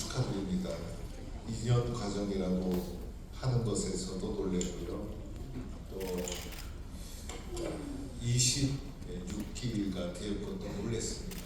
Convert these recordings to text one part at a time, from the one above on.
축하드립니다. 2년 과정이라고 하는 것에서도 놀랬고요. 또 26기가 되었건도 놀랬습니다.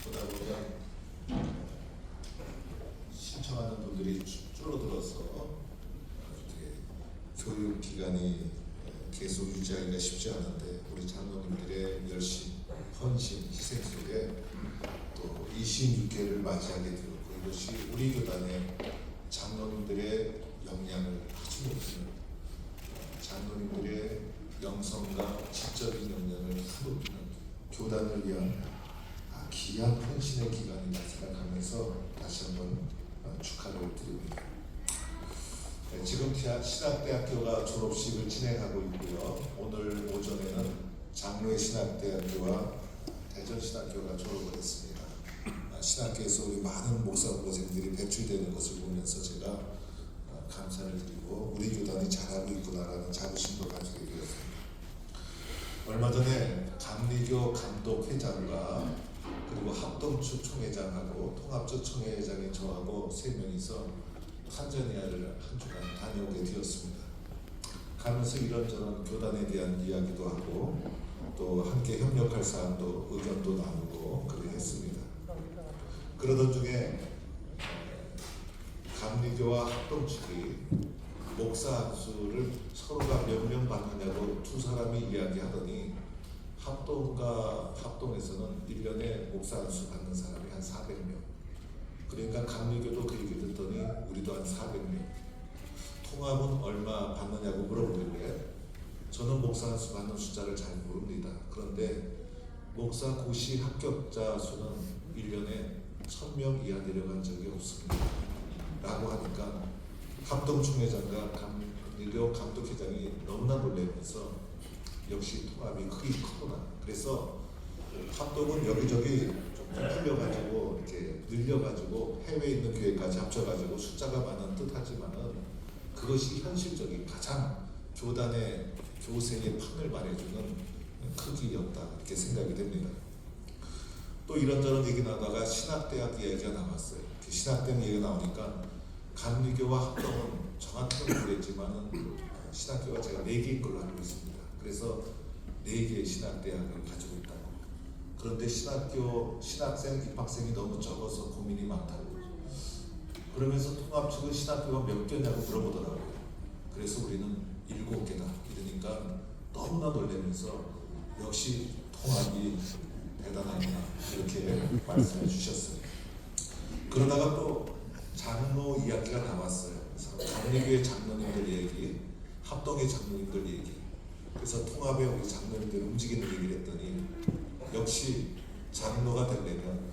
보다 보면 신청하는 분들이 줄어들어서 교육 기간이 계속 유지하기가 쉽지 않은데 우리 장로님들의 열심, 헌신, 희생 속에 또 26개를 맞이하게 되었고 이것이 우리 교단의 장로님들의 역량을 아주 높이는 장로님들의 영성과 지적인 역량을 아주 높이는 교단을 위한 귀한 헌신의 기간이라 생각하면서 다시 한번 축하를 드립니다. 지금 신학대학교가 졸업식을 진행하고 있고요. 오늘 오전에는 장로의 신학대학교와 대전신학교가 졸업을 했습니다. 신학교에서 우리 많은 목사 후보생들이 배출되는 것을 보면서 제가 감사를 드리고 우리 교단이 잘하고 있구나라는 자부심도 가지게 되었습니다. 얼마 전에 감리교 감독회장과 그리고 합동측 총회장하고 통합적 총회장인 저하고 3명이서 탄자니아를 한 주간 다녀오게 되었습니다. 가면서 이런저런 교단에 대한 이야기도 하고 또 함께 협력할 사항도 의견도 나누고 그렇게 했습니다. 그러던 중에 감리교와 합동측이 목사 안수를 서로가 몇 명 받느냐고 두 사람이 이야기하더니 합동에서는 1년에 목사 안수 받는 사람이 한 400명. 그러니까 감리교도 그 얘기 듣더니 우리도 한 400명. 통합은 얼마 받느냐고 물어보길래 저는 목사 안수 받는 숫자를 잘 모릅니다. 그런데 목사 고시 합격자 수는 1년에 1000명 이하 내려간 적이 없습니다. 라고 하니까 합동총회장과 감리교 감독회장이 너무나 놀라면서 역시 통합이 크긴 크구나. 그래서 합동은 여기저기 좀 풀려가지고 이렇게 늘려가지고 해외에 있는 교회까지 합쳐가지고 숫자가 많은 듯하지만은 그것이 현실적인 가장 교단의 교세의 판을 말해주는 크기였다 이렇게 생각이 됩니다. 또 이런저런 얘기 나다가 신학대학 이야기가 나왔어요. 신학대학 얘기가 나오니까 감리교와 합동은 정확히는 모르겠지만은 신학교가 제가 4개인 걸로 알고 있습니다. 그래서 4개의 신학대학을 가지고 있다고. 그런데 신학생 입학생이 너무 적어서 고민이 많다고. 그러면서 통합 측은 신학교가 몇 개냐고 물어보더라고요. 그래서 우리는 7개다 이러니까 너무나 놀라면서 역시 통합이 대단하구나 이렇게 말씀해 주셨어요. 그러다가 또 장로 이야기가 나왔어요. 그래서 감리교의 장로님들 얘기, 합동의 장로님들 얘기. 그래서 통합에 우리 장로님들 움직이는 얘기를 했더니 역시 장로가 되려면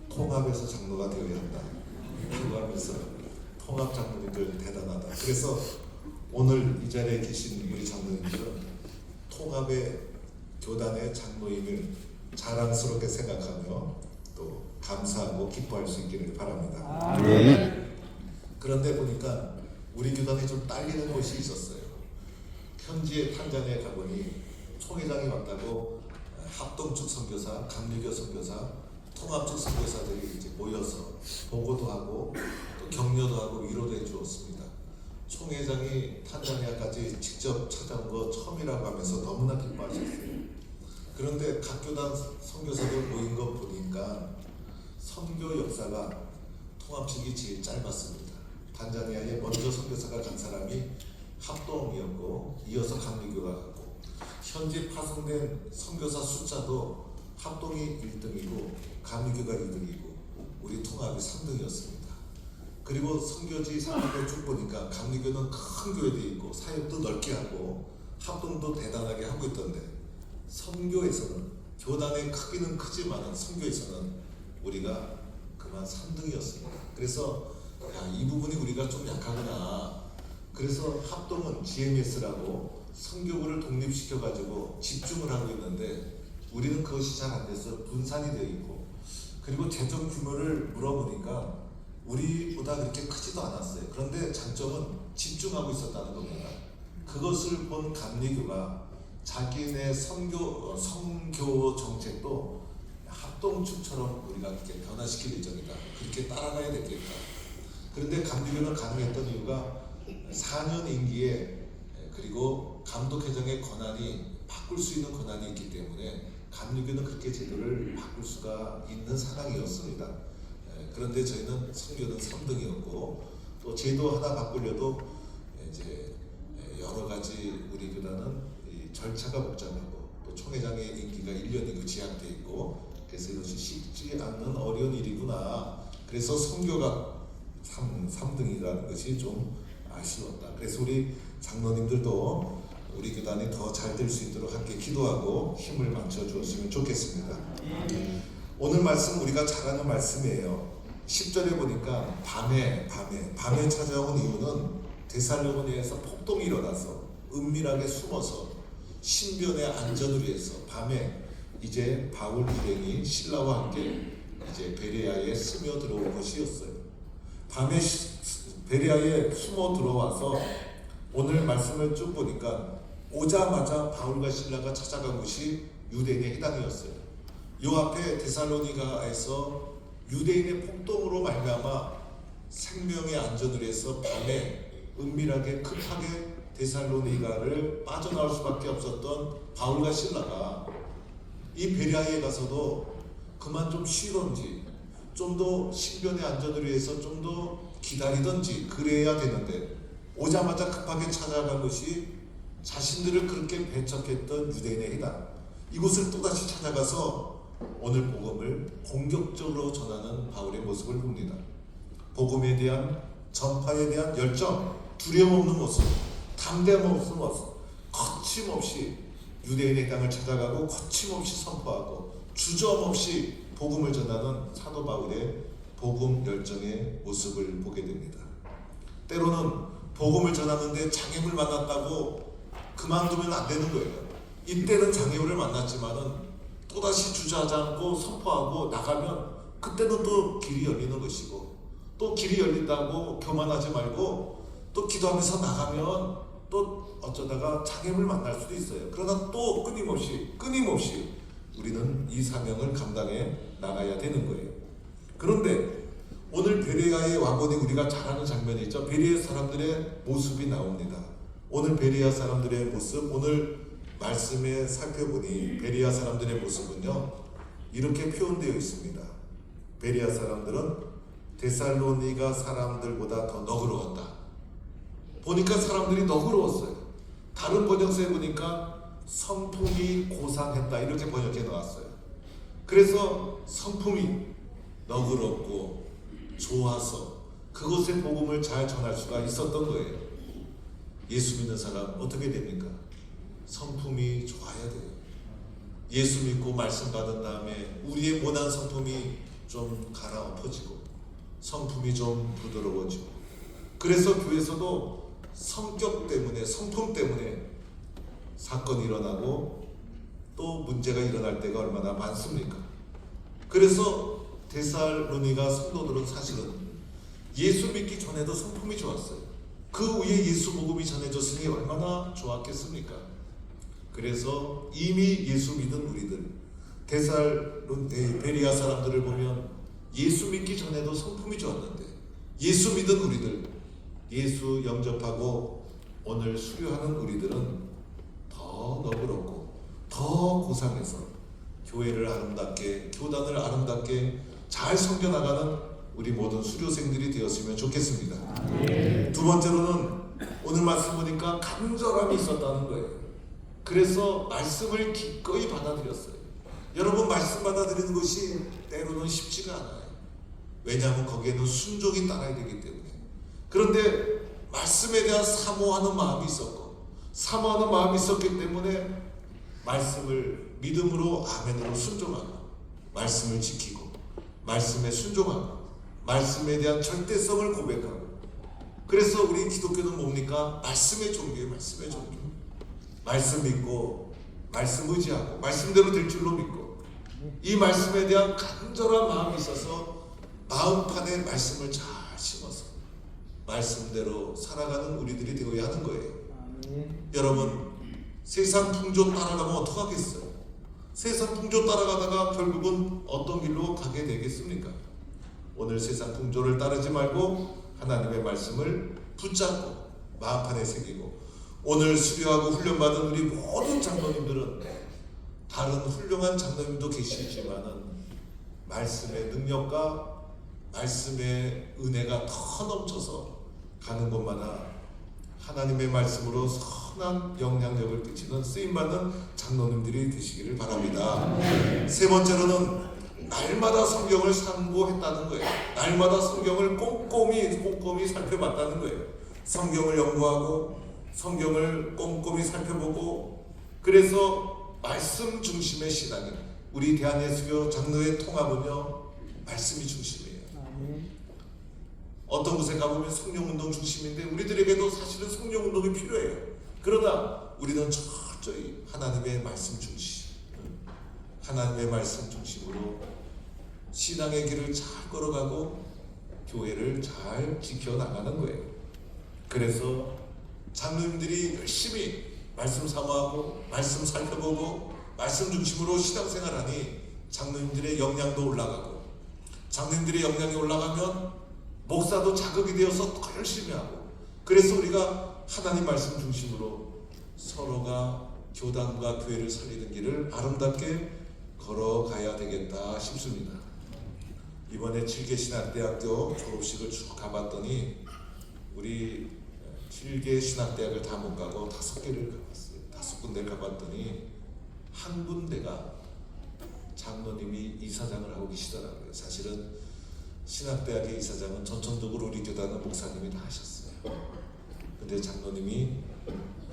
통합에서 장로가 되어야 한다. 그거 하면서 통합 장로님들 대단하다. 그래서 오늘 이 자리에 계신 우리 장로님들은 통합의 교단의 장로임을 자랑스럽게 생각하며 또 감사하고 기뻐할 수 있기를 바랍니다. 그런데 보니까 우리 교단이 좀 딸리는 곳이 있었어요. 현지에 탄자니아에 가보니 총회장이 왔다고 합동측 선교사, 감리교 선교사, 통합측 선교사들이 이제 모여서 보고도 하고 또 격려도 하고 위로도 해주었습니다. 총회장이 탄자니아까지 직접 찾아온 거 처음이라고 하면서 너무나 기뻐하셨어요. 그런데 각 교단 선교사들 모인 거 보니까 선교 역사가 통합측이 제일 짧았습니다. 탄자니아에 먼저 선교사가 간 사람이 합동이었고 이어서 감리교가 갔고 현재 파송된 선교사 숫자도 합동이 1등이고 감리교가 2등이고 우리 통합이 3등이었습니다. 그리고 선교지 상황을 쭉 보니까 감리교는 큰 교회도 있고 사역도 넓게 하고 합동도 대단하게 하고 있던데 선교에서는 교단의 크기는 크지만 선교에서는 우리가 그만 3등이었습니다. 그래서 이 부분이 우리가 좀 약하구나. 그래서 합동은 GMS라고 선교부를 독립시켜가지고 집중을 하고 있는데 우리는 그것이 잘 안 돼서 분산이 되어 있고 그리고 재정 규모를 물어보니까 우리보다 그렇게 크지도 않았어요. 그런데 장점은 집중하고 있었다는 겁니다. 그것을 본 감리교가 자기네 선교 정책도 합동축처럼 우리가 그렇게 변화시킬 예정이다. 그렇게 따라가야 되겠다. 그런데 감리교는 가능했던 이유가 4년 임기에 그리고 감독회장의 권한이 바꿀 수 있는 권한이 있기 때문에 감리교는 그렇게 제도를 바꿀 수가 있는 상황이었습니다. 그런데 저희는 선교는 3등이었고 또 제도 하나 바꾸려도 이제 여러 가지 우리 교단은 이 절차가 복잡하고 또 총회장의 임기가 1년이고 제한돼 있고 그래서 이것이 쉽지 않는 어려운 일이구나. 그래서 선교가 3등이라는 것이 좀 아쉬웠다. 그래서 우리 장로님들도 우리 교단이 더 잘 될 수 있도록 함께 기도하고 힘을 맞춰 주었으면 좋겠습니다. 오늘 말씀 우리가 잘 아는 말씀이에요. 10절에 보니까 밤에 찾아온 이유는 데살로니가에서 폭동이 일어나서 은밀하게 숨어서 신변의 안전을 위해서 밤에 이제 바울 일행이 신라와 함께 이제 베레아에 스며들어온 것이었어요. 밤에 베레아에 숨어 들어와서 오늘 말씀을 쭉 보니까 오자마자 바울과 신라가 찾아간 곳이 유대인의 회당이었어요. 요 앞에 데살로니가에서 유대인의 폭동으로 말미암아 생명의 안전을 위해서 밤에 은밀하게 급하게 데살로니가를 빠져나올 수밖에 없었던 바울과 신라가 이 베레아에 가서도 그만 좀 쉬던지 좀 더 신변의 안전을 위해서 좀 더 기다리던지 그래야 되는데 오자마자 급하게 찾아간 것이 자신들을 그렇게 배척했던 유대인의 회당 이곳을 또다시 찾아가서 오늘 복음을 공격적으로 전하는 바울의 모습을 봅니다. 복음에 대한 전파에 대한 열정, 두려움 없는 모습, 담대함 없는 모습, 거침없이 유대인의 땅을 찾아가고 거침없이 선포하고 주저없이 복음을 전하는 사도 바울의 복음 열정의 모습을 보게 됩니다. 때로는 복음을 전하는데 장애물 만났다고 그만두면 안 되는 거예요. 이때는 장애물을 만났지만은 또다시 주저하지 않고 선포하고 나가면 그때는 또 길이 열리는 것이고 또 길이 열린다고 교만하지 말고 또 기도하면서 나가면 또 어쩌다가 장애물 만날 수도 있어요. 그러나 또 끊임없이 우리는 이 사명을 감당해 나가야 되는 거예요. 그런데 오늘 베레아에 와보니 우리가 잘 아는 장면이 있죠. 베레아 사람들의 모습이 나옵니다. 오늘 베레아 사람들의 모습, 오늘 말씀에 살펴보니 베레아 사람들의 모습은요 이렇게 표현되어 있습니다. 베레아 사람들은 데살로니가 사람들보다 더 너그러웠다. 보니까 사람들이 너그러웠어요. 다른 번역서에 보니까 성품이 고상했다 이렇게 번역해 놓았어요. 그래서 성품이 너그럽고 좋아서 그곳의 복음을 잘 전할 수가 있었던 거예요. 예수 믿는 사람 어떻게 됩니까? 성품이 좋아야 돼요. 예수 믿고 말씀 받은 다음에 우리의 모난 성품이 좀 갈아엎어지고 성품이 좀 부드러워지고 그래서 교회에서도 성격 때문에 성품 때문에 사건이 일어나고 또 문제가 일어날 때가 얼마나 많습니까? 그래서 데살로니가 성도들은 사실은 예수 믿기 전에도 성품이 좋았어요. 그 위에 예수 복음이 전해졌으니 얼마나 좋았겠습니까? 그래서 이미 예수 믿은 우리들 베레아 사람들을 보면 예수 믿기 전에도 성품이 좋았는데 예수 믿은 우리들 예수 영접하고 오늘 수료하는 우리들은 더 너그럽고 더 고상해서 교회를 아름답게 교단을 아름답게 잘 섬겨나가는 우리 모든 수료생들이 되었으면 좋겠습니다. 두 번째로는 오늘 말씀 보니까 간절함이 있었다는 거예요. 그래서 말씀을 기꺼이 받아들였어요. 여러분 말씀 받아들이는 것이 때로는 쉽지가 않아요. 왜냐하면 거기에는 순종이 따라야 되기 때문에. 그런데 말씀에 대한 사모하는 마음이 있었고 사모하는 마음이 있었기 때문에 말씀을 믿음으로 아멘으로 순종하고 말씀을 지키고 말씀에 순종하고 말씀에 대한 절대성을 고백하고 그래서 우리 기독교는 뭡니까? 말씀의 종교예요. 말씀의 종교. 말씀 믿고 말씀 의지하고 말씀대로 될 줄로 믿고 이 말씀에 대한 간절한 마음이 있어서 마음판에 말씀을 잘 심어서 말씀대로 살아가는 우리들이 되어야 하는 거예요. 여러분 세상 풍조 따라가면 어떡하겠어요? 세상 풍조 따라가다가 결국은 어떤 길로 가게 되겠습니까? 오늘 세상 풍조를 따르지 말고 하나님의 말씀을 붙잡고 마음판에 새기고, 오늘 수료하고 훈련받은 우리 모든 장로님들은, 다른 훌륭한 장로님도 계시지만은 말씀의 능력과 말씀의 은혜가 더 넘쳐서 가는 곳마다 하나님의 말씀으로 선한 영향력을 끼치는 쓰임받는 장로님들이 되시기를 바랍니다. 세 번째로는 날마다 성경을 상고했다는 거예요. 날마다 성경을 꼼꼼히 살펴봤다는 거예요. 성경을 연구하고 성경을 꼼꼼히 살펴보고, 그래서 말씀 중심의 신앙이, 우리 대한예수교 장로의 통합은요, 말씀이 중심이에요. 어떤 곳에 가보면 성령운동 중심인데 우리들에게도 사실은 성령운동이 필요해요. 그러나 우리는 철저히 하나님의 말씀 중심, 하나님의 말씀 중심으로 신앙의 길을 잘 걸어가고 교회를 잘 지켜나가는 거예요. 그래서 장로님들이 열심히 말씀 사모하고 말씀 살펴보고 말씀 중심으로 신앙생활하니 장로님들의 역량도 올라가고, 장로님들의 역량이 올라가면 목사도 자극이 되어서 더 열심히 하고, 그래서 우리가 하나님 말씀 중심으로 서로가 교단과 교회를 살리는 길을 아름답게 걸어가야 되겠다 싶습니다. 이번에 7개 신학대학교 졸업식을 쭉 가봤더니 우리 7개 신학대학을 다 못 가고 5개를 가봤어요. 5군데를 가봤더니 한 군데가 장로님이 이사장을 하고 계시더라고요. 사실은 신학대학의 이사장은 전통적으로 우리 교단은 목사님이 다 하셨어요. 근데 장로님이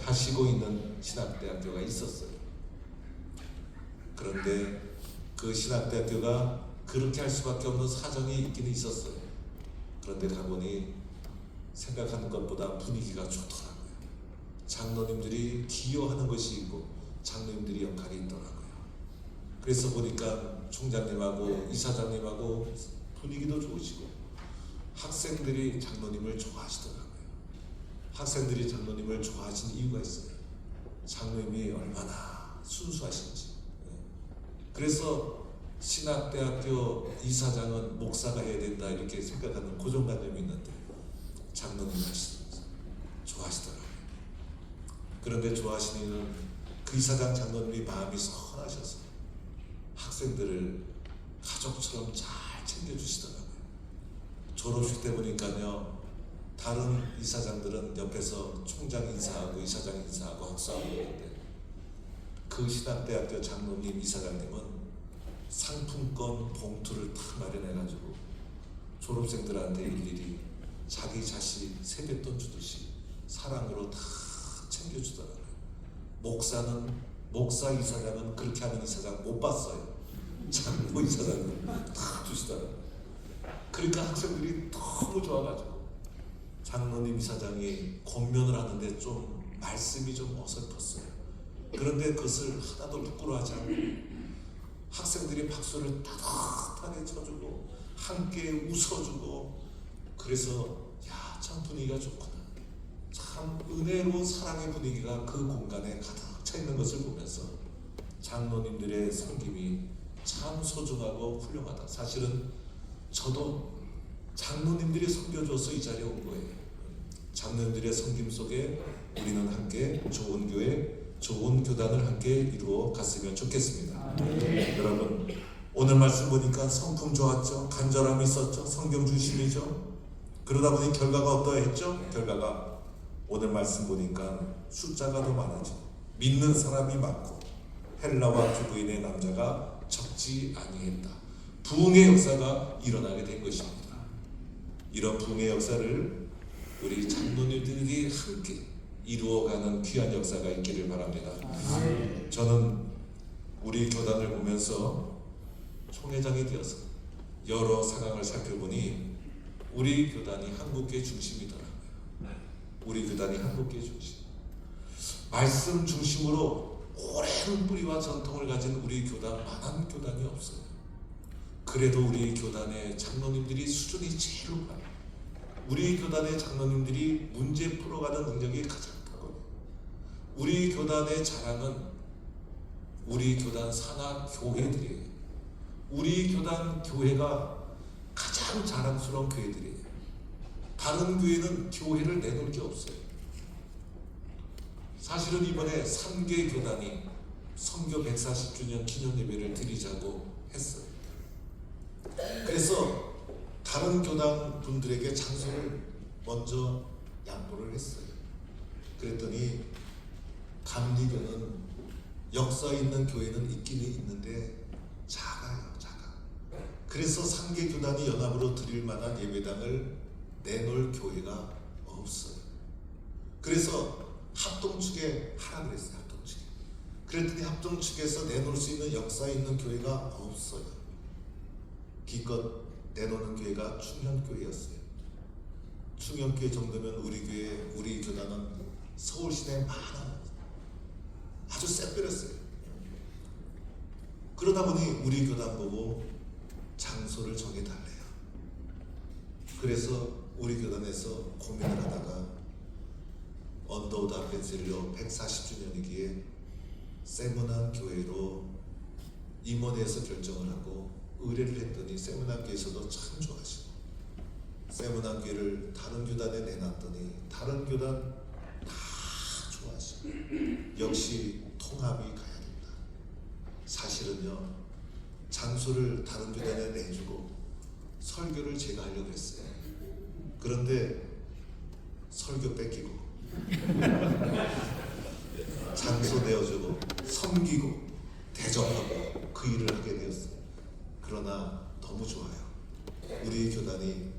하시고 있는 신학대학교가 있었어요. 그런데 그 신학대학교가 그렇게 할 수밖에 없는 사정이 있기는 있었어요. 그런데 가보니 생각하는 것보다 분위기가 좋더라고요. 장로님들이 기여하는 것이 있고 장로님들이 역할이 있더라고요. 그래서 보니까 총장님하고 이사장님하고 분위기도 좋으시고 학생들이 장로님을 좋아하시더라고요. 학생들이 장로님을 좋아하시는 이유가 있어요. 장로님이 얼마나 순수하신지. 그래서 신학대학교 이사장은 목사가 해야 된다 이렇게 생각하는 고정관념이 있는데 장로님 하시면서 좋아하시더라고요. 그런데 좋아하시는 이유는 그 이사장 장로님이 마음이 선하셔서 학생들을 가족처럼 잘 챙겨주시더라고요. 졸업식 때 보니까요, 다른 이사장들은 옆에서 총장 인사하고 이사장 인사하고 학사하고 있는데 그 신학대학교 장로님 이사장님은 상품권 봉투를 탁 마련해가지고 졸업생들한테 일일이 자기 자식 세뱃돈 주듯이 사랑으로 다 챙겨주더라고요. 목사 이사장은 그렇게 하는 이사장 못 봤어요. 장로 이사장은 다 주시더라고요. 그러니까 학생들이 너무 좋아가지고 장로님 이사장이 권면을 하는데 좀 말씀이 좀 어설펐어요. 그런데 그것을 하나도 부끄러워하지 않고 학생들이 박수를 따뜻하게 쳐주고 함께 웃어주고, 그래서 야, 참 분위기가 좋구나, 참 은혜로운 사랑의 분위기가 그 공간에 가득 차 있는 것을 보면서 장로님들의 섬김이 참 소중하고 훌륭하다. 사실은 저도 장로님들이 섬겨줘서 이 자리에 온 거예요. 장로님들의 섬김 속에 우리는 함께 좋은 교회, 좋은 교단을 함께 이루어 갔으면 좋겠습니다. 여러분, 오늘 말씀 보니까 성품 좋았죠? 간절함이 있었죠? 성경 중심이죠? 그러다 보니 결과가 어떠했죠? 결과가 오늘 말씀 보니까 숫자가 더 많아지고 믿는 사람이 많고 헬라와 기브인의 남자가 적지 아니했다. 부흥의 역사가 일어나게 된 것입니다. 이런 부흥의 역사를 우리 장로님들이 함께 이루어가는 귀한 역사가 있기를 바랍니다. 저는 우리 교단을 보면서 총회장이 되어서 여러 상황을 살펴보니 우리 교단이 한국계 중심이더라고요. 우리 교단이 한국계 중심. 말씀 중심으로 오랜 뿌리와 전통을 가진 우리 교단, 많은 교단이 없어요. 그래도 우리 교단의 장로님들이 수준이 제일 높아요. 우리 교단의 장로님들이 문제 풀어가는 능력이 가장 크고, 우리 교단의 자랑은 우리 교단 산하 교회들이에요. 우리 교단 교회가 가장 자랑스러운 교회들이에요. 다른 교회는 교회를 내놓을 게 없어요. 사실은 이번에 3개 교단이 선교 140주년 기념 예배를 드리자고 했어요. 그래서 다른 교단 분들에게 장소를 먼저 양보를 했어요. 그랬더니 감리교는 역사 있는 교회는 있기는 있는데 작아요, 작아. 그래서 3개 교단이 연합으로 드릴 만한 예배당을 내놓을 교회가 없어요. 그래서 합동 측에 하라 그랬어요. 합동 측에. 그랬더니 합동 측에서 내놓을 수 있는 역사 있는 교회가 없어요. 기껏 내놓는 교회가 충현교회였어요. 충현교회 정도면 우리 교회, 우리 교단은 서울 시내에 많아요. 아주 쎄빼렸어요. 그러다 보니 우리 교단 보고 장소를 정해달래요. 그래서 우리 교단에서 고민을 하다가 언더우드 아펜셀로 140주년이기에 세문안 교회로 임원회에서 결정을 하고 의뢰를 했더니 세문안 교회에서도 참 좋아하시고 세문안 교회를 다른 교단에 내놨더니 다른 교단 다 좋아하시고 역시 통합이 가야 된다. 사실은요, 장소를 다른 교단에 내주고 설교를 제가 하려고 했어요. 그런데 설교 뺏기고 장소 내어주고 섬기고 대접하고 그 일을 하게 되었어요. 그러나 너무 좋아요. 우리 교단이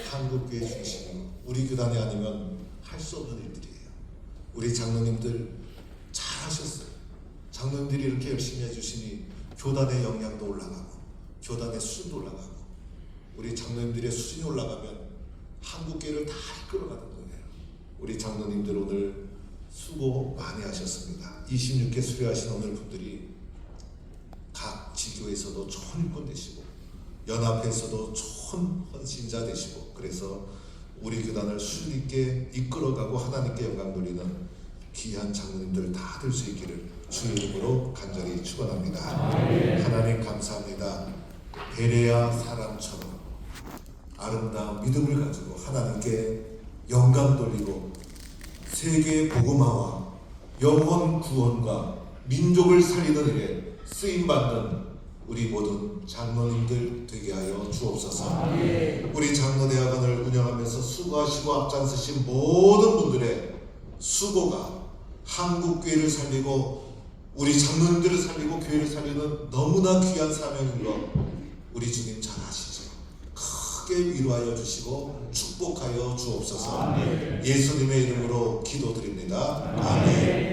한국교회 중심으로 우리 교단이 아니면 할 수 없는 일들이에요. 우리 장로님들 잘하셨어요. 장로님들이 이렇게 열심히 해주시니 교단의 역량도 올라가고 교단의 수준도 올라가고 우리 장로님들의 수준이 올라가면 한국교회를 다 이끌어가는 거예요. 우리 장로님들 오늘 수고 많이 하셨습니다. 26개 수료하신 오늘 분들이 각 지교에서도 좋은 일꾼 되시고 연합회에서도 좋은 헌신자 되시고 그래서 우리 교단을 수준 있게 이끌어가고 하나님께 영광 돌리는 귀한 장로님들 다 될 수 있기를 주의 이름으로 간절히 축원합니다. 하나님 감사합니다. 베레아 사람처럼 아름다운 믿음을 가지고 하나님께 영광 돌리고 세계 복음화와 영혼 구원과 민족을 살리는 일에 쓰임받는 우리 모든 장로님들 되게 하여 주옵소서. 우리 장로대학원을 운영하면서 수고하시고 앞장서신 모든 분들의 수고가 한국교회를 살리고 우리 장로님들을 살리고 교회를 살리는 너무나 귀한 사명인 것 우리 주님 잘 아시죠? 크게 위로하여 주시고 축복하여 주옵소서. 예수님의 이름으로 기도드립니다. 아멘.